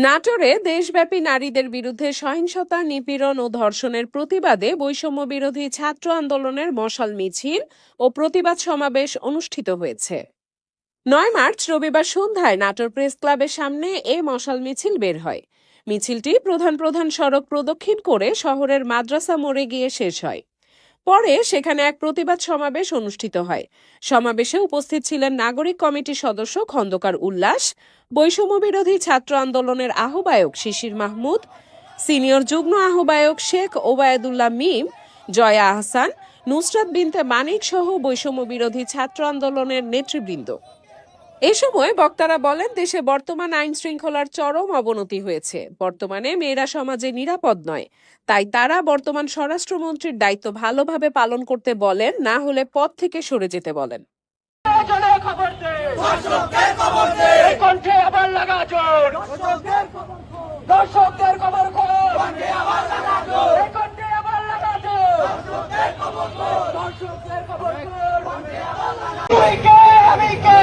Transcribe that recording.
নাটোরে দেশব্যাপী নারীদের বিরুদ্ধে সহিংসতা, নিপীড়ন ও ধর্ষণের প্রতিবাদে বৈষম্য বিরোধী ছাত্র আন্দোলনের মশাল মিছিল ও প্রতিবাদ সমাবেশ অনুষ্ঠিত হয়েছে। ৯ মার্চ রবিবার সন্ধ্যায় নাটোর প্রেস ক্লাবের সামনে এ মশাল মিছিল বের হয়। মিছিলটি প্রধান প্রধান সড়ক প্রদক্ষিণ করে শহরের মাদ্রাসা মোড়ে গিয়ে শেষ হয়। পরে সেখানে এক প্রতিবাদ সমাবেশ অনুষ্ঠিত হয়। সমাবেশে উপস্থিত ছিলেন নাগরিক কমিটির সদস্য খন্দকার উল্লাস, বৈষম্য বিরোধী ছাত্র আন্দোলনের আহ্বায়ক শিশির মাহমুদ, সিনিয়র যুগ্ম আহ্বায়ক শেখ ওবায়দুল্লাহ মিম, জয়া আহসান, নুসরাত বিনতে মানিক সহ বৈষম্য বিরোধী ছাত্র আন্দোলনের নেতৃবৃন্দ। এ সময় বক্তারা বলেন, দেশে বর্তমান আইন শৃঙ্খলার চরম অবনতি হয়েছে। বর্তমানে মেয়েরা সমাজে নিরাপদ নয়। তাই তারা বর্তমান স্বরাষ্ট্রমন্ত্রীর দায়িত্ব ভালোভাবে পালন করতে বলেন, না হলে পদ থেকে সরে যেতে বলেন। আমি কে